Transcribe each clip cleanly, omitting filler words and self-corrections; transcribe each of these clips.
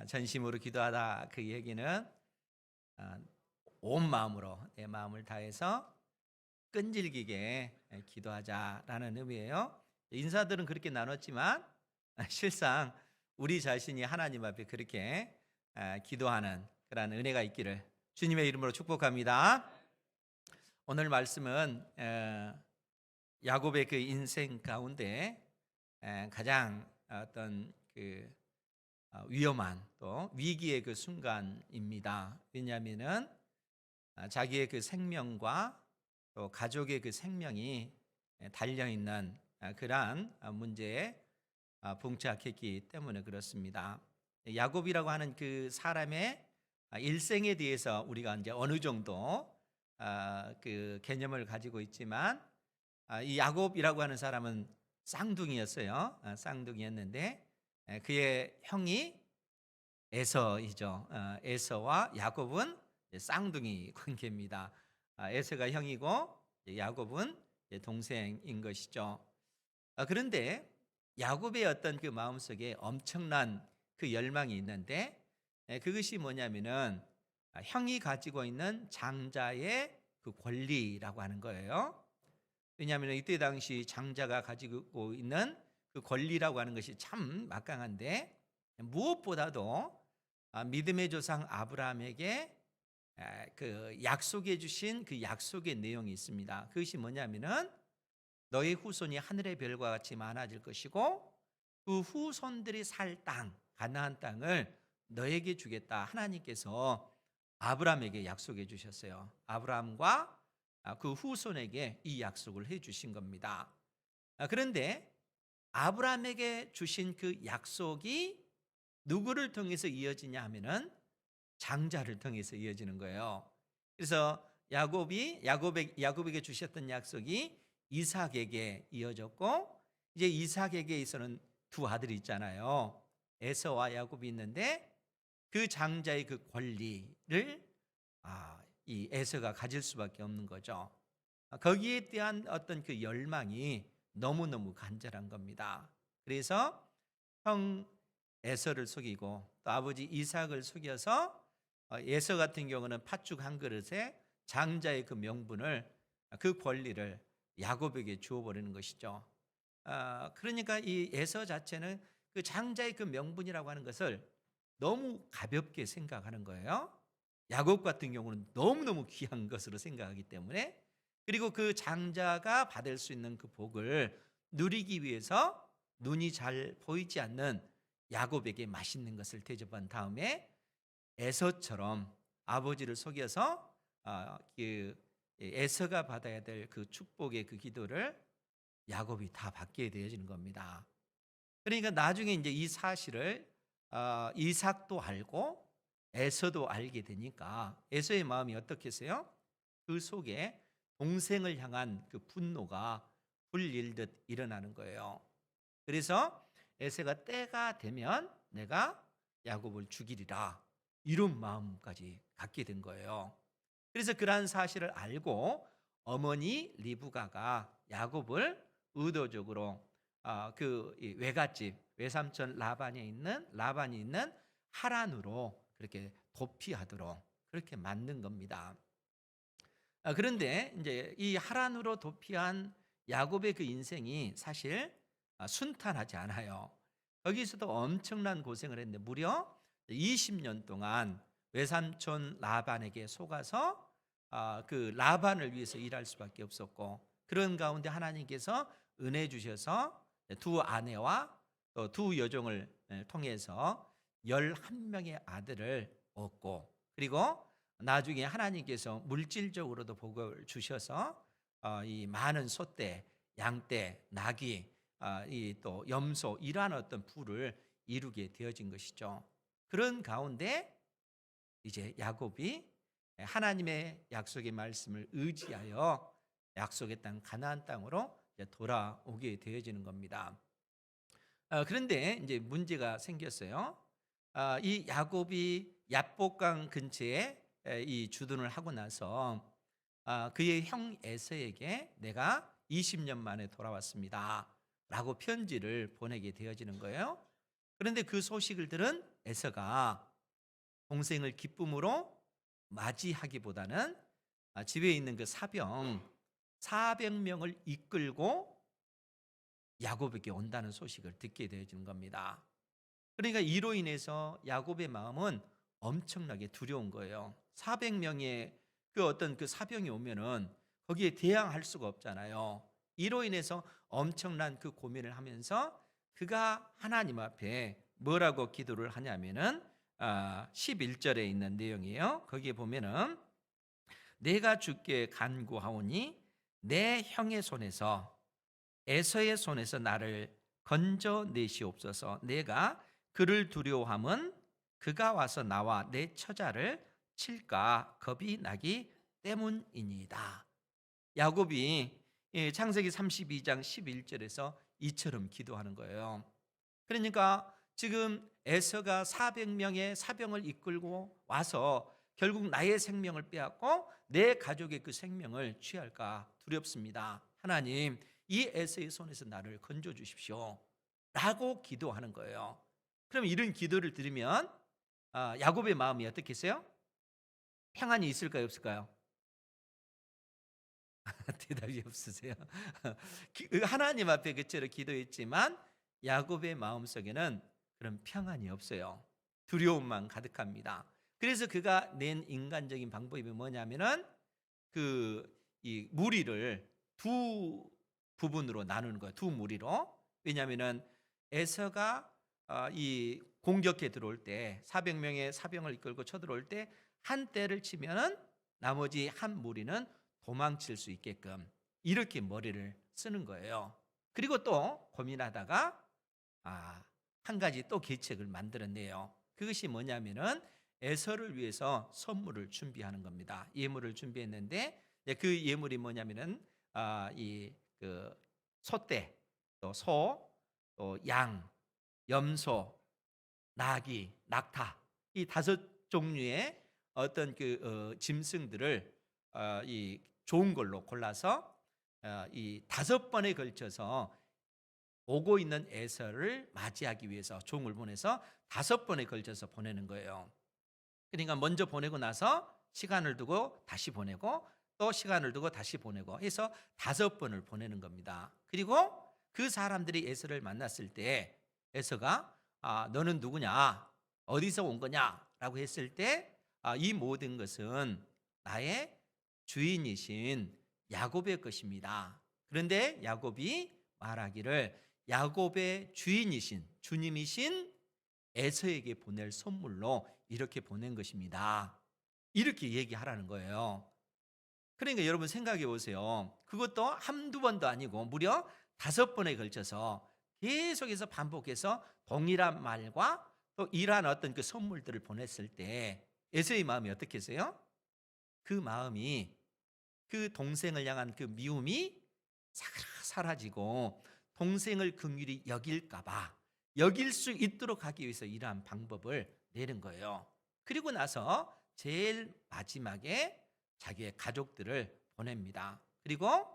전심으로 기도하다, 그 얘기는 아, 온 마음으로 내 마음을 다해서 끈질기게 기도하자라는 의미예요. 인사들은 그렇게 나눴지만 실상 우리 자신이 하나님 앞에 그렇게 기도하는 그런 은혜가 있기를 주님의 이름으로 축복합니다. 오늘 말씀은 야곱의 그 인생 가운데 가장 어떤 그 위험한 또 위기의 그 순간입니다. 왜냐하면은 자기의 그 생명과 또 가족의 그 생명이 달려 있는 그러한 문제에 봉착했기 때문에 그렇습니다. 야곱이라고 하는 그 사람의 일생에 대해서 우리가 이제 어느 정도 그 개념을 가지고 있지만, 이 야곱이라고 하는 사람은 쌍둥이였어요. 쌍둥이였는데 그의 형이 에서이죠. 에서와 야곱은 쌍둥이 관계입니다. 에서가 형이고 야곱은 동생인 것이죠. 그런데 야곱의 어떤 그 마음속에 엄청난 그 열망이 있는데, 그것이 뭐냐면은 형이 가지고 있는 장자의 그 권리라고 하는 거예요. 왜냐하면 이때 당시 장자가 가지고 있는 그 권리라고 하는 것이 참 막강한데, 무엇보다도 믿음의 조상 아브라함에게 그 약속해 주신 그 약속의 내용이 있습니다. 그것이 뭐냐면은 너의 후손이 하늘의 별과 같이 많아질 것이고 그 후손들이 살 땅, 가나안 땅을 너에게 주겠다. 하나님께서 아브라함에게 약속해 주셨어요. 아브라함과 그 후손에게 이 약속을 해 주신 겁니다. 그런데 아브라함에게 주신 그 약속이 누구를 통해서 이어지냐 하면은 장자를 통해서 이어지는 거예요. 그래서 야곱에게 주셨던 약속이 이삭에게 이어졌고, 이제 이삭에게 있어는 두 아들이 있잖아요. 에서와 야곱이 있는데 그 장자의 그 권리를 이 에서가 가질 수밖에 없는 거죠. 거기에 대한 어떤 그 열망이 너무너무 간절한 겁니다. 그래서 형 에서를 속이고 또 아버지 이삭을 속여서 에서 같은 경우는 팥죽 한 그릇에 장자의 그 명분을, 그 권리를 야곱에게 주어버리는 것이죠. 그러니까 이 에서 자체는 그 장자의 그 명분이라고 하는 것을 너무 가볍게 생각하는 거예요. 야곱 같은 경우는 너무너무 귀한 것으로 생각하기 때문에, 그리고 그 장자가 받을 수 있는 그 복을 누리기 위해서 눈이 잘 보이지 않는 야곱에게 맛있는 것을 대접한 다음에 에서처럼 아버지를 속여서 그 에서가 받아야 될 그 축복의 그 기도를 야곱이 다 받게 되어지는 겁니다. 그러니까 나중에 이제 이 사실을 이삭도 알고 에서도 알게 되니까 에서의 마음이 어떻겠어요? 그 속에 동생을 향한 그 분노가 불일듯 일어나는 거예요. 그래서 에서가 때가 되면 내가 야곱을 죽이리라, 이런 마음까지 갖게 된 거예요. 그래서 그러한 사실을 알고 어머니 리브가가 야곱을 의도적으로 그 외갓집 외삼촌 라반이 있는 하란으로 그렇게 도피하도록 그렇게 만든 겁니다. 그런데 이제 이 하란으로 도피한 야곱의 그 인생이 사실 순탄하지 않아요. 거기서도 엄청난 고생을 했는데 무려 20년 동안 외삼촌 라반에게 속아서 그 라반을 위해서 일할 수밖에 없었고, 그런 가운데 하나님께서 은혜 주셔서 두 아내와 또 두 여종을 통해서 11명의 아들을 얻고, 그리고 나중에 하나님께서 물질적으로도 복을 주셔서 이 많은 소떼, 양떼, 나귀, 이 또 염소, 이러한 어떤 부를 이루게 되어진 것이죠. 그런 가운데 이제 야곱이 하나님의 약속의 말씀을 의지하여 약속의 땅 가나안 땅으로 돌아오게 되어지는 겁니다. 그런데 이제 문제가 생겼어요. 이 야곱이 얍복강 근처에 이 주둔을 하고 나서 그의 형 에서에게 내가 20년 만에 돌아왔습니다 라고 편지를 보내게 되어지는 거예요. 그런데 그 소식을 들은 에서가 동생을 기쁨으로 맞이하기보다는 집에 있는 그 사병 400명을 이끌고 야곱에게 온다는 소식을 듣게 되어지는 겁니다. 그러니까 이로 인해서 야곱의 마음은 엄청나게 두려운 거예요. 400명의 그 어떤 그 사병이 오면은 거기에 대항할 수가 없잖아요. 이로 인해서 엄청난 그 고민을 하면서 그가 하나님 앞에 뭐라고 기도를 하냐면은 11절에 있는 내용이에요. 거기에 보면은 내가 주께 간구하오니 내 형의 손에서 에서의 손에서 나를 건져내시옵소서. 내가 그를 두려워함은 그가 와서 나와 내 처자를 칠까 겁이 나기 때문이니이다. 야곱이 창세기 32장 11절에서 이처럼 기도하는 거예요. 그러니까 지금 에서가 400명의 사병을 이끌고 와서 결국 나의 생명을 빼앗고 내 가족의 그 생명을 취할까 두렵습니다. 하나님, 이 에서의 손에서 나를 건져 주십시오 라고 기도하는 거예요. 그럼 이런 기도를 들으면 야곱의 마음이 어떻겠어요? 평안이 있을까요, 없을까요? 대답이 없으세요. 하나님 앞에 그처럼 기도했지만 야곱의 마음속에는 그런 평안이 없어요. 두려움만 가득합니다. 그래서 그가 낸 인간적인 방법이 뭐냐면은 이 무리를 두 부분으로 나누는 거예요. 두 무리로. 왜냐하면은 에서가 이 공격해 들어올 때 400명의 사병을 이끌고 쳐들어올 때 한 때를 치면은 나머지 한 무리는 도망칠 수 있게끔 이렇게 머리를 쓰는 거예요. 그리고 또 고민하다가 한 가지 또 계책을 만들었네요. 그것이 뭐냐면은 에서를 위해서 선물을 준비하는 겁니다. 예물을 준비했는데 그 예물이 뭐냐면은 이그 소떼, 또 소, 또 양, 염소, 나귀, 낙타 이 5종류의 어떤 짐승들을 이 좋은 걸로 골라서 이 5번에 걸쳐서 오고 있는 에서를 맞이하기 위해서 종을 보내서 5번에 걸쳐서 보내는 거예요. 그러니까 먼저 보내고 나서 시간을 두고 다시 보내고 또 시간을 두고 다시 보내고 해서 5번을 보내는 겁니다. 그리고 그 사람들이 에서를 만났을 때 에서가 너는 누구냐? 어디서 온 거냐? 라고 했을 때 이 모든 것은 나의 주인이신 야곱의 것입니다. 그런데 야곱이 말하기를 야곱의 주인이신 주님이신 에서에게 보낼 선물로 이렇게 보낸 것입니다. 이렇게 얘기하라는 거예요. 그러니까 여러분 생각해 보세요. 그것도 한두 번도 아니고 무려 5번에 걸쳐서 계속해서 반복해서 동일한 말과 또 이러한 어떤 그 선물들을 보냈을 때 에서의 마음이 어떻겠어요? 그 마음이 그 동생을 향한 그 미움이 사라지고 동생을 긍휼히 여길까봐 여길 수 있도록 하기 위해서 이러한 방법을 내는 거예요. 그리고 나서 제일 마지막에 자기의 가족들을 보냅니다. 그리고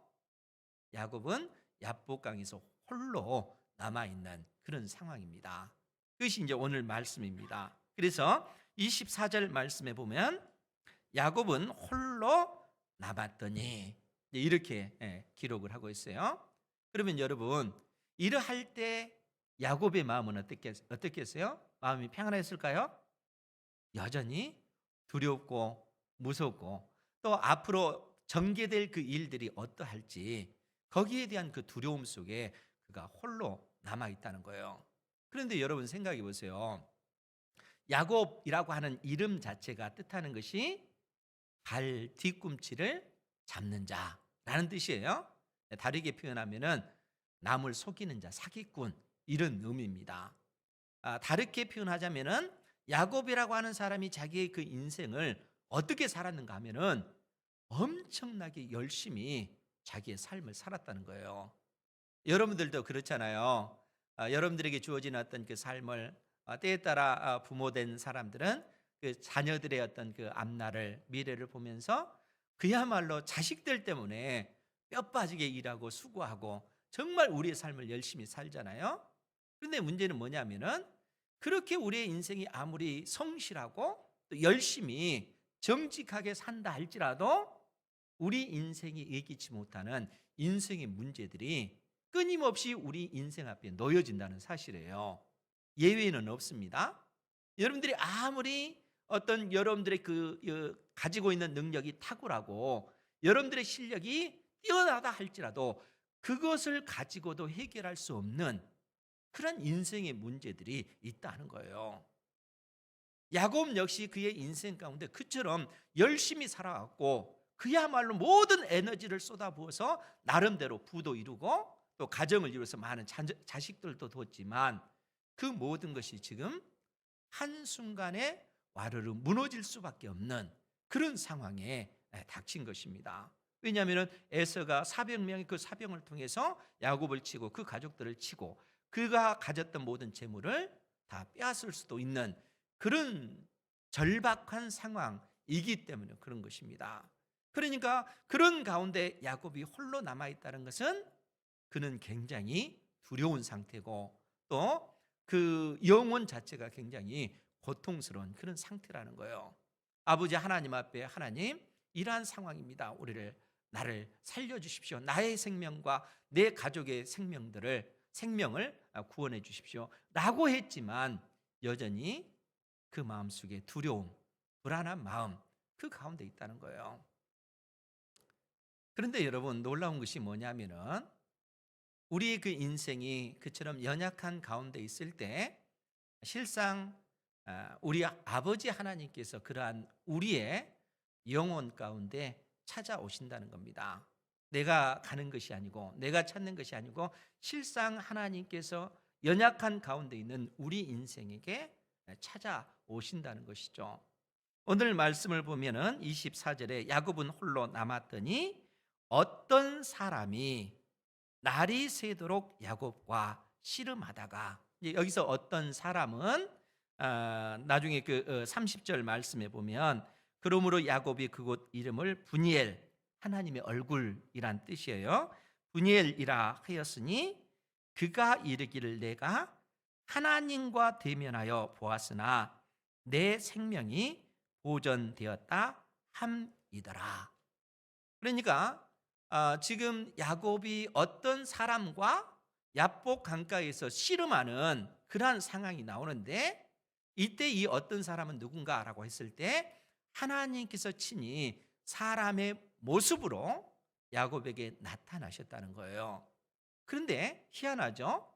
야곱은 야복강에서 홀로 남아있는 그런 상황입니다. 그것이 이제 오늘 말씀입니다. 그래서 24절 말씀에 보면 야곱은 홀로 남았더니 이렇게 기록을 하고 있어요. 그러면 여러분 이러할 때 야곱의 마음은 어떻겠어요? 마음이 평안했을까요? 여전히 두렵고 무섭고 또 앞으로 전개될 그 일들이 어떠할지 거기에 대한 그 두려움 속에 그가 홀로 남아 있다는 거예요. 그런데 여러분 생각해 보세요. 야곱이라고 하는 이름 자체가 뜻하는 것이 발 뒤꿈치를 잡는 자라는 뜻이에요. 다르게 표현하면은 남을 속이는 자, 사기꾼 이런 의미입니다. 다르게 표현하자면은 야곱이라고 하는 사람이 자기의 그 인생을 어떻게 살았는가 하면은 엄청나게 열심히 자기의 삶을 살았다는 거예요. 여러분들도 그렇잖아요. 여러분들에게 주어진 어떤 그 삶을 때에 따라 부모된 사람들은 그 자녀들의 어떤 그 앞날을 미래를 보면서 그야말로 자식들 때문에 뼈 빠지게 일하고 수고하고 정말 우리의 삶을 열심히 살잖아요. 그런데 문제는 뭐냐면은 그렇게 우리의 인생이 아무리 성실하고 또 열심히 정직하게 산다 할지라도 우리 인생이 예기치 못하는 인생의 문제들이 끊임없이 우리 인생 앞에 놓여진다는 사실이에요. 예외는 없습니다. 여러분들이 아무리 어떤 여러분들의 가지고 있는 능력이 탁월하고 여러분들의 실력이 뛰어나다 할지라도 그것을 가지고도 해결할 수 없는 그런 인생의 문제들이 있다는 거예요. 야곱 역시 그의 인생 가운데 그처럼 열심히 살아왔고 그야말로 모든 에너지를 쏟아부어서 나름대로 부도 이루고 또 가정을 이루어서 많은 자식들도 뒀지만 그 모든 것이 지금 한순간에 와르르 무너질 수밖에 없는 그런 상황에 닥친 것입니다. 왜냐하면 에서가 400명의 그 사병을 통해서 야곱을 치고 그 가족들을 치고 그가 가졌던 모든 재물을 다 빼앗을 수도 있는 그런 절박한 상황이기 때문에 그런 것입니다. 그러니까 그런 가운데 야곱이 홀로 남아있다는 것은 그는 굉장히 두려운 상태고 또 그 영혼 자체가 굉장히 고통스러운 그런 상태라는 거예요. 아버지 하나님 앞에 하나님 이러한 상황입니다. 나를 살려주십시오. 나의 생명과 내 가족의 생명을 구원해 주십시오 라고 했지만 여전히 그 마음속에 두려움, 불안한 마음 그 가운데 있다는 거예요. 그런데 여러분 놀라운 것이 뭐냐면은 우리의 그 인생이 그처럼 연약한 가운데 있을 때 실상 우리 아버지 하나님께서 그러한 우리의 영혼 가운데 찾아오신다는 겁니다. 내가 가는 것이 아니고 내가 찾는 것이 아니고 실상 하나님께서 연약한 가운데 있는 우리 인생에게 찾아오신다는 것이죠. 오늘 말씀을 보면은 24절에 야곱은 홀로 남았더니 어떤 사람이 날이 새도록 야곱과 씨름하다가 여기서 어떤 사람은 나중에 그 30절 말씀에 보면 그러므로 야곱이 그곳 이름을 분이엘 하나님의 얼굴이란 뜻이에요. 분이엘이라 하였으니 그가 이르기를 내가 하나님과 대면하여 보았으나 내 생명이 보존되었다 함이더라. 그러니까 지금 야곱이 어떤 사람과 야복 강가에서 씨름하는 그러한 상황이 나오는데 이때 이 어떤 사람은 누군가라고 했을 때 하나님께서 친히 사람의 모습으로 야곱에게 나타나셨다는 거예요. 그런데 희한하죠?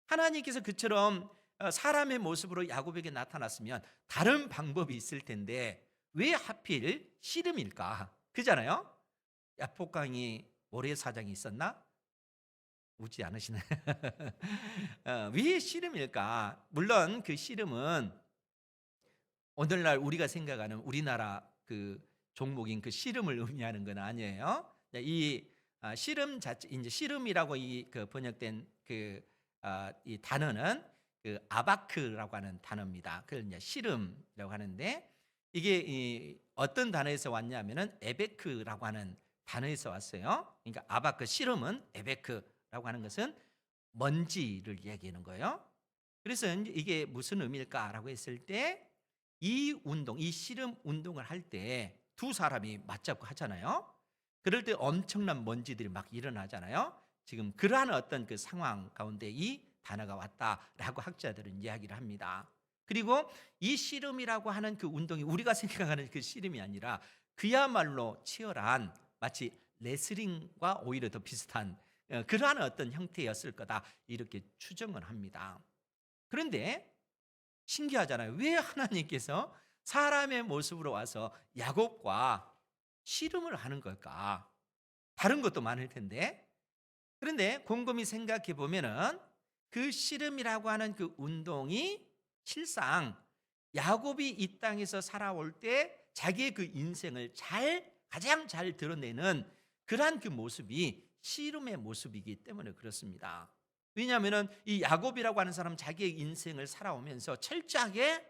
하나님께서 그처럼 사람의 모습으로 야곱에게 나타났으면 다른 방법이 있을 텐데 왜 하필 씨름일까? 그잖아요? 야복강이 모래사장이 있었나? 웃지 않으시네. 왜 씨름일까? 물론 그 씨름은 오늘날 우리가 생각하는 우리나라 그 종목인 그 씨름을 의미하는 건 아니에요. 이 씨름 자체 이제 씨름이라고 그 번역된 이 단어는 그 아바크라고 하는 단어입니다. 그걸 이제 씨름이라고 하는데 이게 어떤 단어에서 왔냐면은 에베크라고 하는 단어에서 왔어요. 그러니까 아바크 씨름은 에베크라고 하는 것은 먼지를 얘기하는 거예요. 그래서 이게 무슨 의미일까라고 했을 때 이 씨름 운동을 할 때 두 사람이 맞잡고 하잖아요. 그럴 때 엄청난 먼지들이 막 일어나잖아요. 지금 그러한 어떤 그 상황 가운데 이 단어가 왔다라고 학자들은 이야기를 합니다. 그리고 이 씨름이라고 하는 그 운동이 우리가 생각하는 그 씨름이 아니라 그야말로 치열한 마치 레슬링과 오히려 더 비슷한 그러한 어떤 형태였을 거다 이렇게 추정을 합니다. 그런데 신기하잖아요. 왜 하나님께서 사람의 모습으로 와서 야곱과 씨름을 하는 걸까? 다른 것도 많을 텐데. 그런데 곰곰이 생각해 보면은 그 씨름이라고 하는 그 운동이 실상 야곱이 이 땅에서 살아올 때 자기의 그 인생을 가장 잘 드러내는 그러한 그 모습이 씨름의 모습이기 때문에 그렇습니다. 왜냐하면 이 야곱이라고 하는 사람은 자기의 인생을 살아오면서 철저하게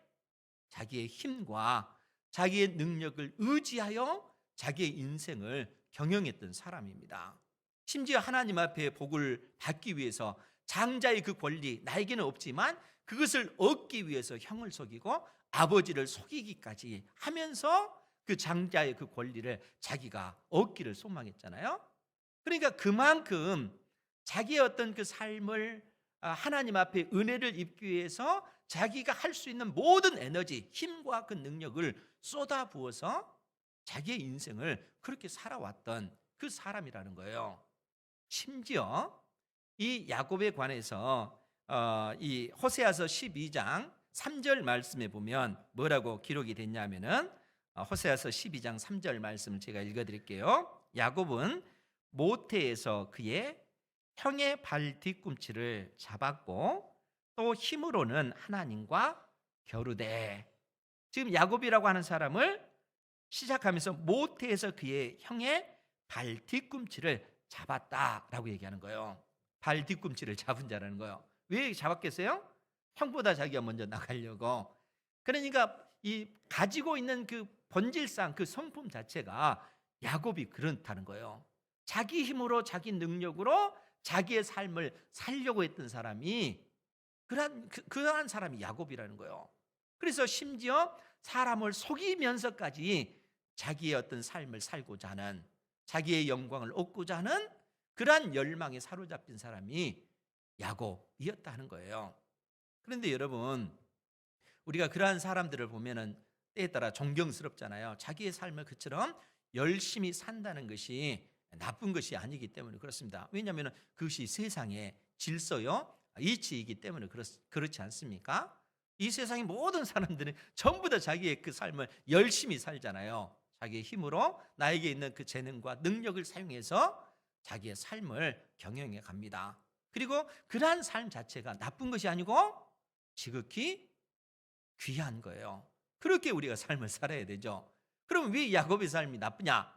자기의 힘과 자기의 능력을 의지하여 자기의 인생을 경영했던 사람입니다. 심지어 하나님 앞에 복을 받기 위해서 장자의 그 권리 나에게는 없지만 그것을 얻기 위해서 형을 속이고 아버지를 속이기까지 하면서 그 장자의 그 권리를 자기가 얻기를 소망했잖아요. 그러니까 그만큼 자기의 어떤 그 삶을 하나님 앞에 은혜를 입기 위해서 자기가 할 수 있는 모든 에너지, 힘과 그 능력을 쏟아부어서 자기의 인생을 그렇게 살아왔던 그 사람이라는 거예요. 심지어 이 야곱에 관해서 이 호세아서 12장 3절 말씀에 보면 뭐라고 기록이 됐냐면은 호세아서 12장 3절 말씀을 제가 읽어드릴게요. 야곱은 모태에서 그의 형의 발 뒤꿈치를 잡았고 또 힘으로는 하나님과 겨루되. 지금 야곱이라고 하는 사람을 시작하면서 모태에서 그의 형의 발 뒤꿈치를 잡았다라고 얘기하는 거예요. 발 뒤꿈치를 잡은 자라는 거예요. 왜 잡았겠어요? 형보다 자기가 먼저 나가려고. 그러니까 이 가지고 있는 그 본질상 그 성품 자체가 야곱이 그렇다는 거예요. 자기 힘으로 자기 능력으로 자기의 삶을 살려고 했던 사람이 그러한 사람이 야곱이라는 거예요. 그래서 심지어 사람을 속이면서까지 자기의 어떤 삶을 살고자 하는, 자기의 영광을 얻고자 하는 그러한 열망에 사로잡힌 사람이 야곱이었다 하는 거예요. 그런데 여러분, 우리가 그러한 사람들을 보면은 때에 따라 존경스럽잖아요. 자기의 삶을 그처럼 열심히 산다는 것이 나쁜 것이 아니기 때문에 그렇습니다. 왜냐하면 그것이 세상의 질서요, 이치이기 때문에 그렇지 않습니까? 이 세상의 모든 사람들은 전부 다 자기의 그 삶을 열심히 살잖아요. 자기의 힘으로 나에게 있는 그 재능과 능력을 사용해서 자기의 삶을 경영해 갑니다. 그리고 그러한 삶 자체가 나쁜 것이 아니고 지극히 귀한 거예요. 그렇게 우리가 삶을 살아야 되죠. 그럼 왜 야곱의 삶이 나쁘냐?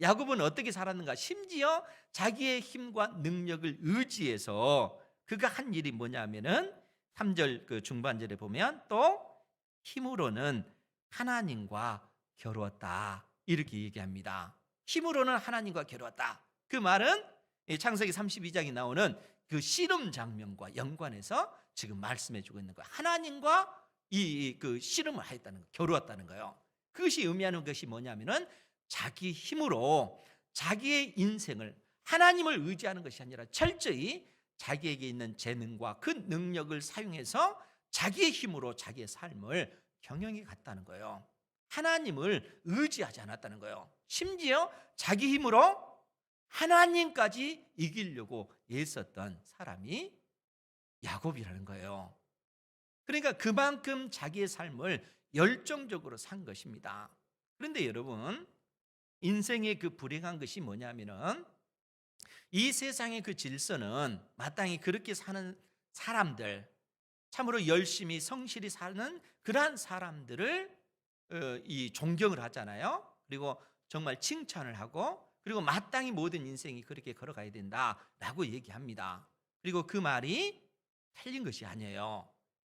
야곱은 어떻게 살았는가? 심지어 자기의 힘과 능력을 의지해서 그가 한 일이 뭐냐면은 3절 그 중반절에 보면 또 힘으로는 하나님과 겨루었다 이렇게 얘기합니다. 힘으로는 하나님과 겨루었다. 그 말은 창세기 32장에 나오는 그 씨름 장면과 연관해서 지금 말씀해 주고 있는 거예요. 하나님과 그 씨름을 하였다는 거, 겨루었다는 거예요. 그것이 의미하는 것이 뭐냐면은 자기 힘으로 자기의 인생을 하나님을 의지하는 것이 아니라 철저히 자기에게 있는 재능과 그 능력을 사용해서 자기의 힘으로 자기의 삶을 경영해 갔다는 거예요. 하나님을 의지하지 않았다는 거예요. 심지어 자기 힘으로 하나님까지 이기려고 애썼던 사람이 야곱이라는 거예요. 그러니까 그만큼 자기의 삶을 열정적으로 산 것입니다. 그런데 여러분, 인생의 그 불행한 것이 뭐냐면은 이 세상의 그 질서는 마땅히 그렇게 사는 사람들, 참으로 열심히 성실히 사는 그러한 사람들을 이 존경을 하잖아요. 그리고 정말 칭찬을 하고, 그리고 마땅히 모든 인생이 그렇게 걸어가야 된다라고 얘기합니다. 그리고 그 말이 틀린 것이 아니에요.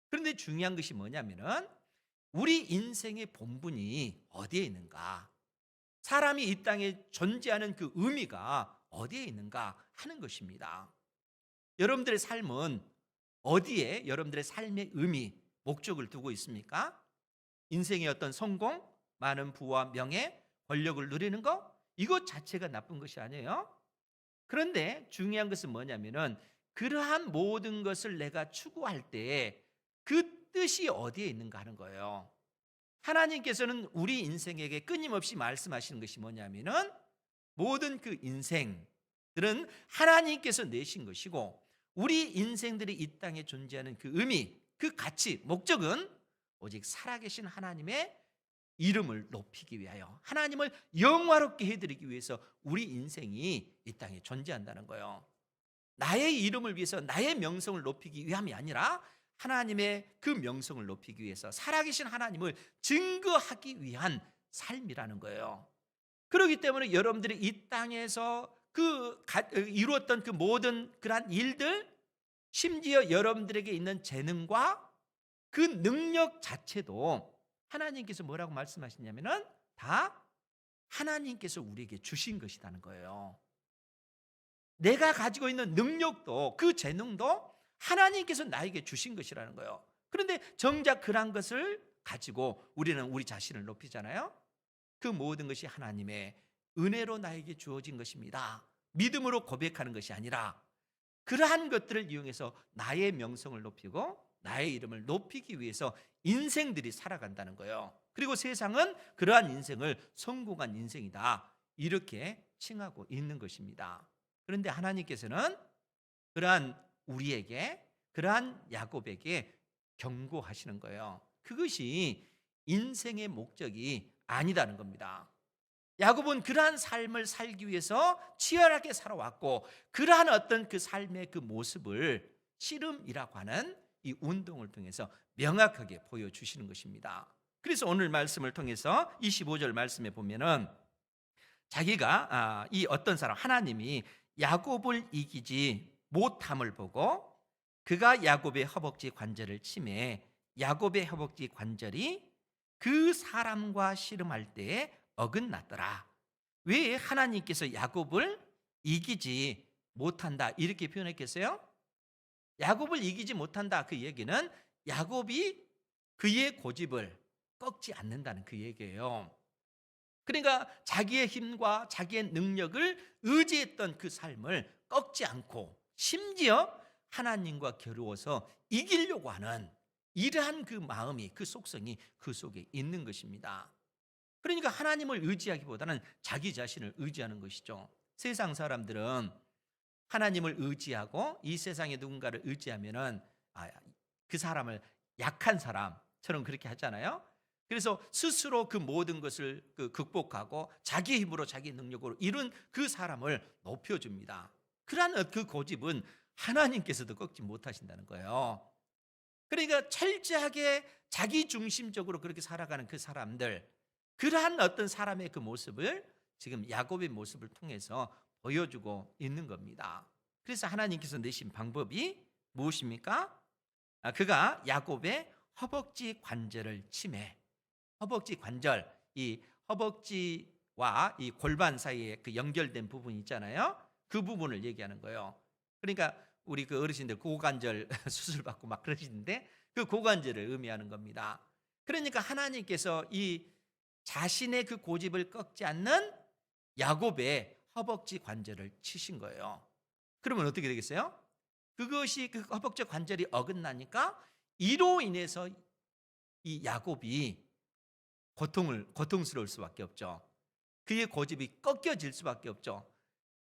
그런데 중요한 것이 뭐냐면은 우리 인생의 본분이 어디에 있는가, 사람이 이 땅에 존재하는 그 의미가 어디에 있는가 하는 것입니다. 여러분들의 삶은 어디에 여러분들의 삶의 의미, 목적을 두고 있습니까? 인생의 어떤 성공, 많은 부와 명예, 권력을 누리는 것, 이것 자체가 나쁜 것이 아니에요. 그런데 중요한 것은 뭐냐면은 그러한 모든 것을 내가 추구할 때 그 뜻이 어디에 있는가 하는 거예요. 하나님께서는 우리 인생에게 끊임없이 말씀하시는 것이 뭐냐면은 모든 그 인생들은 하나님께서 내신 것이고, 우리 인생들이 이 땅에 존재하는 그 의미, 그 가치, 목적은 오직 살아계신 하나님의 이름을 높이기 위하여, 하나님을 영화롭게 해드리기 위해서 우리 인생이 이 땅에 존재한다는 거예요. 나의 이름을 위해서, 나의 명성을 높이기 위함이 아니라 하나님의 그 명성을 높이기 위해서 살아계신 하나님을 증거하기 위한 삶이라는 거예요. 그렇기 때문에 여러분들이 이 땅에서 이루었던 그 모든 그러한 일들, 심지어 여러분들에게 있는 재능과 그 능력 자체도 하나님께서 뭐라고 말씀하시냐면은 다 하나님께서 우리에게 주신 것이라는 거예요. 내가 가지고 있는 능력도, 그 재능도 하나님께서 나에게 주신 것이라는 거예요. 그런데 정작 그러한 것을 가지고 우리는 우리 자신을 높이잖아요. 그 모든 것이 하나님의 은혜로 나에게 주어진 것입니다. 믿음으로 고백하는 것이 아니라 그러한 것들을 이용해서 나의 명성을 높이고 나의 이름을 높이기 위해서 인생들이 살아간다는 거예요. 그리고 세상은 그러한 인생을 성공한 인생이다, 이렇게 칭하고 있는 것입니다. 그런데 하나님께서는 그러한 우리에게, 그러한 야곱에게 경고하시는 거예요. 그것이 인생의 목적이 아니다는 겁니다. 야곱은 그러한 삶을 살기 위해서 치열하게 살아왔고, 그러한 어떤 그 삶의 그 모습을 씨름이라고 하는 이 운동을 통해서 명확하게 보여주시는 것입니다. 그래서 오늘 말씀을 통해서 25절 말씀에 보면은 자기가 이 어떤 사람, 하나님이 야곱을 이기지 못함을 보고 그가 야곱의 허벅지 관절을 치매 야곱의 허벅지 관절이 그 사람과 씨름할 때에 어긋났더라. 왜 하나님께서 야곱을 이기지 못한다 이렇게 표현했겠어요? 야곱을 이기지 못한다, 그 얘기는 야곱이 그의 고집을 꺾지 않는다는 그 얘기예요. 그러니까 자기의 힘과 자기의 능력을 의지했던 그 삶을 꺾지 않고 심지어 하나님과 겨루어서 이기려고 하는 이러한 그 마음이, 그 속성이 그 속에 있는 것입니다. 그러니까 하나님을 의지하기보다는 자기 자신을 의지하는 것이죠. 세상 사람들은 하나님을 의지하고 이 세상에 누군가를 의지하면은 그 사람을 약한 사람처럼 그렇게 하잖아요. 그래서 스스로 그 모든 것을 극복하고 자기 힘으로 자기 능력으로 이룬 그 사람을 높여줍니다. 그러한 그 고집은 하나님께서도 꺾지 못하신다는 거예요. 그러니까 철저하게 자기 중심적으로 그렇게 살아가는 그 사람들, 그러한 어떤 사람의 그 모습을 지금 야곱의 모습을 통해서 보여주고 있는 겁니다. 그래서 하나님께서 내신 방법이 무엇입니까? 그가 야곱의 허벅지 관절을 치매, 허벅지 관절, 이 허벅지와 이 골반 사이에 그 연결된 부분이 있잖아요. 그 부분을 얘기하는 거예요. 그러니까 우리 그 어르신들 고관절 수술 받고 막 그러시는데 그 고관절을 의미하는 겁니다. 그러니까 하나님께서 이 자신의 그 고집을 꺾지 않는 야곱의 허벅지 관절을 치신 거예요. 그러면 어떻게 되겠어요? 그것이 그 허벅지 관절이 어긋나니까 이로 인해서 이 야곱이 고통스러울 수밖에 없죠. 그의 고집이 꺾여질 수밖에 없죠.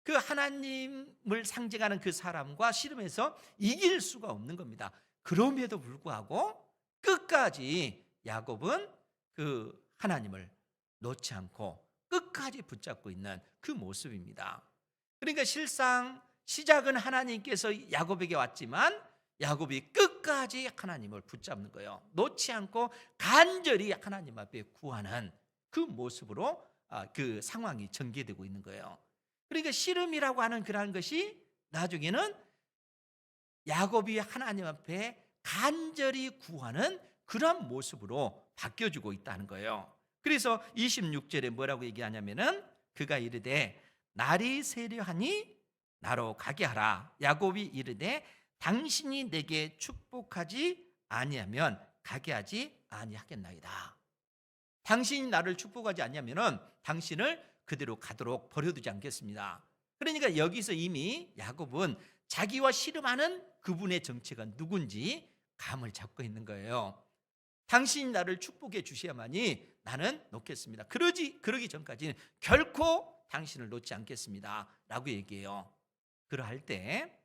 그 하나님을 상징하는 그 사람과 씨름해서 이길 수가 없는 겁니다. 그럼에도 불구하고 끝까지 야곱은 그 하나님을 놓지 않고 끝까지 붙잡고 있는 그 모습입니다. 그러니까 실상 시작은 하나님께서 야곱에게 왔지만 야곱이 끝까지 하나님을 붙잡는 거예요. 놓지 않고 간절히 하나님 앞에 구하는 그 모습으로 그 상황이 전개되고 있는 거예요. 그러니까 씨름이라고 하는 그러한 것이 나중에는 야곱이 하나님 앞에 간절히 구하는 그런 모습으로 바뀌어지고 있다는 거예요. 그래서 26절에 뭐라고 얘기하냐면은 그가 이르되 날이 세려하니 나로 가게 하라. 야곱이 이르되 당신이 내게 축복하지 아니하면 가게 하지 아니하겠나이다. 당신이 나를 축복하지 않냐면은 당신을 그대로 가도록 버려두지 않겠습니다. 그러니까 여기서 이미 야곱은 자기와 씨름하는 그분의 정체가 누군지 감을 잡고 있는 거예요. 당신이 나를 축복해 주셔야만이 나는 놓겠습니다. 그러기 전까지는 결코 당신을 놓지 않겠습니다 라고 얘기해요. 그러할 때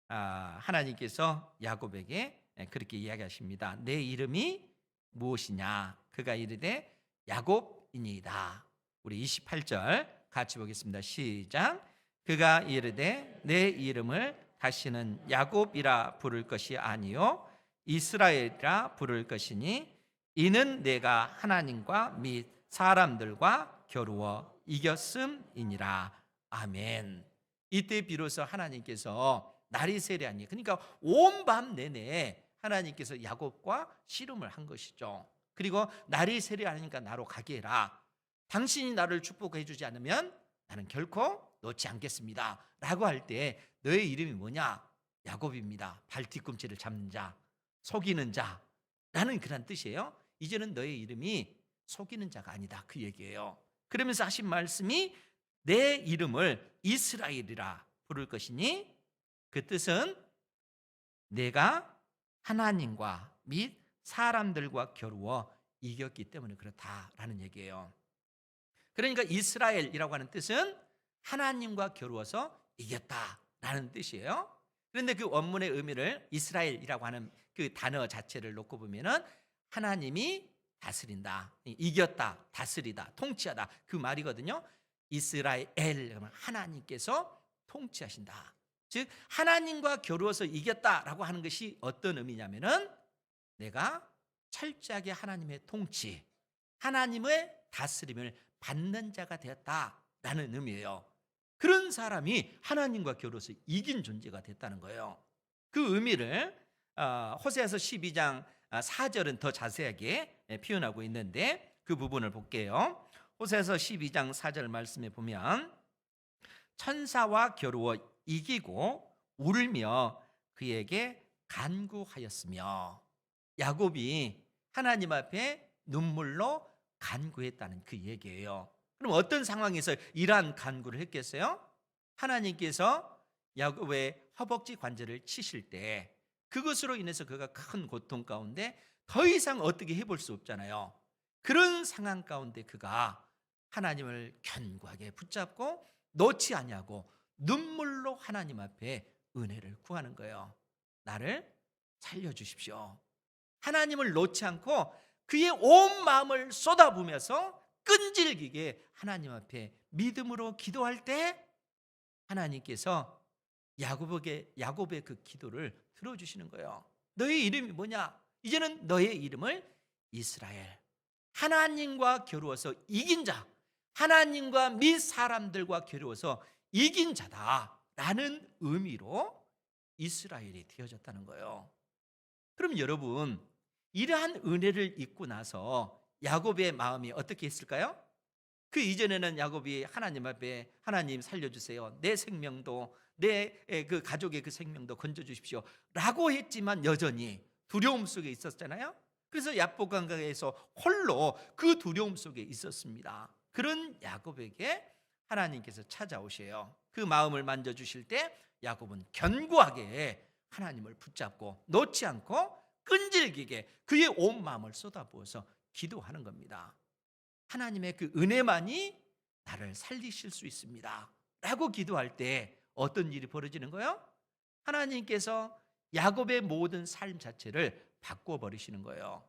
하나님께서 야곱에게 그렇게 이야기하십니다. 내 이름이 무엇이냐? 그가 이르되 야곱이니이다. 우리 28절 같이 보겠습니다. 시작. 그가 이르되 내 이름을 다시는 야곱이라 부를 것이 아니요 이스라엘이라 부를 것이니 이는 내가 하나님과 및 사람들과 겨루어 이겼음이니라. 아멘. 이때 비로소 하나님께서 날이 세려하니, 그러니까 온 밤 내내 하나님께서 야곱과 씨름을 한 것이죠. 그리고 날이 세려하니까 나로 가게 해라. 당신이 나를 축복해 주지 않으면 나는 결코 놓지 않겠습니다 라고 할 때 너의 이름이 뭐냐? 야곱입니다. 발 뒤꿈치를 잡는 자, 속이는 자라는 그런 뜻이에요. 이제는 너의 이름이 속이는 자가 아니다, 그 얘기예요. 그러면서 하신 말씀이 내 이름을 이스라엘이라 부를 것이니 그 뜻은 내가 하나님과 및 사람들과 겨루어 이겼기 때문에 그렇다라는 얘기예요. 그러니까 이스라엘이라고 하는 뜻은 하나님과 겨루어서 이겼다라는 뜻이에요. 그런데 그 원문의 의미를 이스라엘이라고 하는 그 단어 자체를 놓고 보면은 하나님이 다스린다, 이겼다, 다스리다, 통치하다, 그 말이거든요. 이스라엘 그러면 하나님께서 통치하신다. 즉 하나님과 겨루어서 이겼다라고 하는 것이 어떤 의미냐면은 내가 철저하게 하나님의 통치, 하나님의 다스림을 받는 자가 되었다라는 의미예요. 그런 사람이 하나님과 겨루어서 이긴 존재가 됐다는 거예요. 그 의미를 호세아서 12장 4절은 더 자세하게 표현하고 있는데 그 부분을 볼게요. 호세아서 12장 4절 말씀에 보면 천사와 겨루어 이기고 울며 그에게 간구하였으며, 야곱이 하나님 앞에 눈물로 간구했다는 그 얘기예요. 그럼 어떤 상황에서 이러한 간구를 했겠어요? 하나님께서 야곱의 허벅지 관절을 치실 때 그것으로 인해서 그가 큰 고통 가운데 더 이상 어떻게 해볼 수 없잖아요. 그런 상황 가운데 그가 하나님을 견고하게 붙잡고 놓지 아니하고 눈물로 하나님 앞에 은혜를 구하는 거예요. 나를 살려주십시오. 하나님을 놓지 않고 그의 온 마음을 쏟아부으면서 끈질기게 하나님 앞에 믿음으로 기도할 때 하나님께서 야곱의 그 기도를 들어주시는 거예요. 너의 이름이 뭐냐? 이제는 너의 이름을 이스라엘, 하나님과 겨루어서 이긴 자, 하나님과 및 사람들과 겨루어서 이긴 자다라는 의미로 이스라엘이 되어졌다는 거예요. 그럼 여러분, 이러한 은혜를 입고 나서 야곱의 마음이 어떻게 했을까요? 그 이전에는 야곱이 하나님 앞에 하나님 살려주세요, 내 생명도 내 그 가족의 그 생명도 건져주십시오 라고 했지만 여전히 두려움 속에 있었잖아요. 그래서 야복강가에서 홀로 그 두려움 속에 있었습니다. 그런 야곱에게 하나님께서 찾아오셔요. 그 마음을 만져주실 때 야곱은 견고하게 하나님을 붙잡고 놓지 않고 끈질기게 그의 온 마음을 쏟아부어서 기도하는 겁니다. 하나님의 그 은혜만이 나를 살리실 수 있습니다 라고 기도할 때 어떤 일이 벌어지는 거예요? 하나님께서 야곱의 모든 삶 자체를 바꿔버리시는 거예요.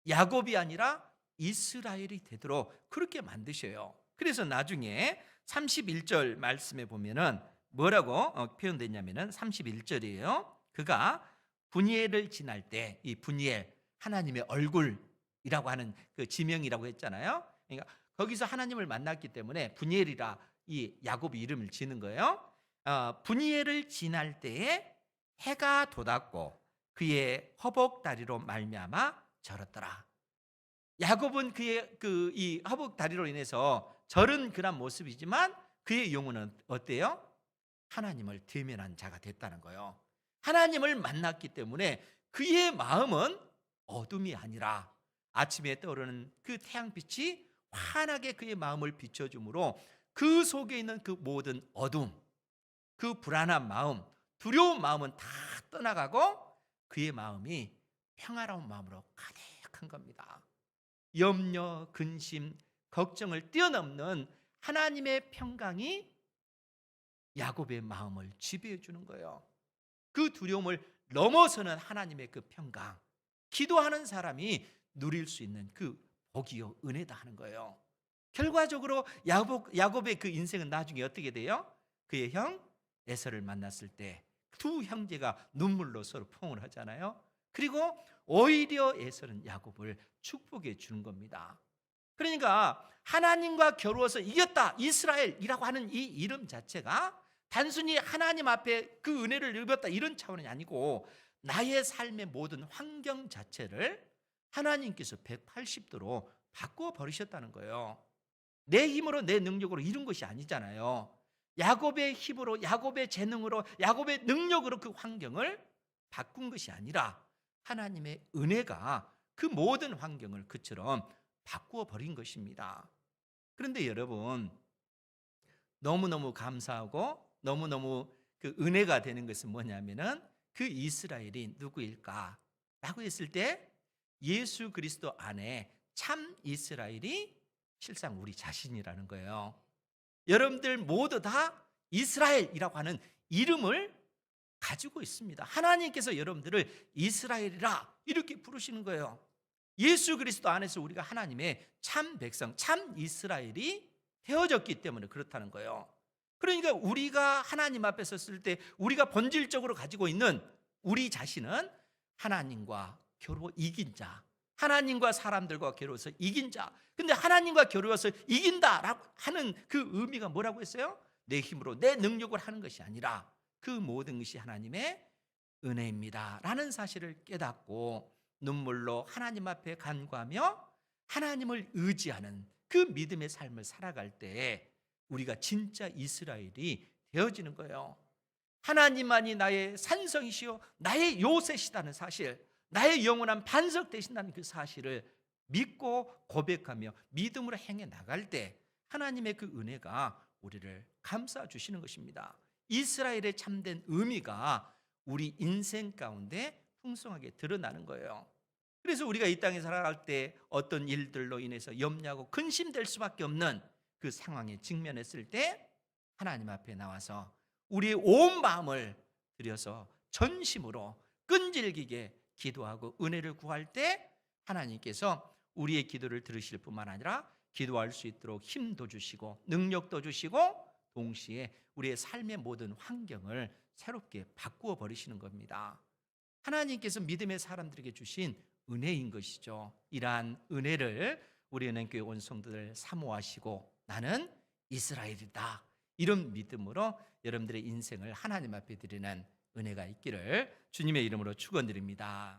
야곱이 아니라 이스라엘이 되도록 그렇게 만드셔요. 그래서 나중에 31절 말씀에 보면은 뭐라고 표현됐냐면은 31절이에요. 그가 분이엘을 지날 때, 이 분이엘 하나님의 얼굴이라고 하는 그 지명이라고 했잖아요. 그러니까 거기서 하나님을 만났기 때문에 분이엘이라 이 야곱이 이름을 지는 거예요. 분이엘을 지날 때에 해가 돋았고 그의 허벅다리로 말미암아 절었더라. 야곱은 그의 이 허벅다리로 인해서 절은 그런 모습이지만 그의 영혼은 어때요? 하나님을 대면한 자가 됐다는 거예요. 하나님을 만났기 때문에 그의 마음은 어둠이 아니라 아침에 떠오르는 그 태양빛이 환하게 그의 마음을 비춰주므로 그 속에 있는 그 모든 어둠, 그 불안한 마음, 두려운 마음은 다 떠나가고 그의 마음이 평화로운 마음으로 가득한 겁니다. 염려, 근심, 걱정을 뛰어넘는 하나님의 평강이 야곱의 마음을 지배해 주는 거예요. 그 두려움을 넘어서는 하나님의 그 평강, 기도하는 사람이 누릴 수 있는 그 복이요 은혜다 하는 거예요. 결과적으로 야곱의 그 인생은 나중에 어떻게 돼요? 그의 형 에서를 만났을 때 두 형제가 눈물로 서로 포옹을 하잖아요. 그리고 오히려 에서는 야곱을 축복해 주는 겁니다. 그러니까 하나님과 겨루어서 이겼다, 이스라엘이라고 하는 이 이름 자체가 단순히 하나님 앞에 그 은혜를 입었다 이런 차원이 아니고 나의 삶의 모든 환경 자체를 하나님께서 180도로 바꿔 버리셨다는 거예요. 내 힘으로 내 능력으로 이룬 것이 아니잖아요. 야곱의 힘으로, 야곱의 재능으로, 야곱의 능력으로 그 환경을 바꾼 것이 아니라 하나님의 은혜가 그 모든 환경을 그처럼 바꾸어 버린 것입니다. 그런데 여러분, 너무너무 감사하고 너무너무 그 은혜가 되는 것은 뭐냐면은 그 이스라엘이 누구일까? 라고 했을 때 예수 그리스도 안에 참 이스라엘이 실상 우리 자신이라는 거예요. 여러분들 모두 다 이스라엘이라고 하는 이름을 가지고 있습니다. 하나님께서 여러분들을 이스라엘이라 이렇게 부르시는 거예요. 예수 그리스도 안에서 우리가 하나님의 참 백성, 참 이스라엘이 되어졌기 때문에 그렇다는 거예요. 그러니까 우리가 하나님 앞에 섰을 때 우리가 본질적으로 가지고 있는 우리 자신은 하나님과 겨루어 이긴 자, 하나님과 사람들과 겨루어서 이긴 자. 근데 하나님과 겨루어서 이긴다라고 하는 그 의미가 뭐라고 했어요? 내 힘으로, 내 능력을 하는 것이 아니라 그 모든 것이 하나님의 은혜입니다 라는 사실을 깨닫고 눈물로 하나님 앞에 간구하며 하나님을 의지하는 그 믿음의 삶을 살아갈 때 우리가 진짜 이스라엘이 되어지는 거예요. 하나님만이 나의 산성이시요 나의 요새시다는 사실, 나의 영원한 반석 되신다는 그 사실을 믿고 고백하며 믿음으로 행해 나갈 때 하나님의 그 은혜가 우리를 감싸 주시는 것입니다. 이스라엘의 참된 의미가 우리 인생 가운데 풍성하게 드러나는 거예요. 그래서 우리가 이 땅에 살아갈 때 어떤 일들로 인해서 염려하고 근심될 수밖에 없는 그 상황에 직면했을 때 하나님 앞에 나와서 우리의 온 마음을 들여서 전심으로 끈질기게 기도하고 은혜를 구할 때 하나님께서 우리의 기도를 들으실 뿐만 아니라 기도할 수 있도록 힘도 주시고 능력도 주시고 동시에 우리의 삶의 모든 환경을 새롭게 바꾸어 버리시는 겁니다. 하나님께서 믿음의 사람들에게 주신 은혜인 것이죠. 이러한 은혜를 우리 은행교회 온 성도들 사모하시고 나는 이스라엘이다, 이런 믿음으로 여러분들의 인생을 하나님 앞에 드리는 은혜가 있기를 주님의 이름으로 축원드립니다.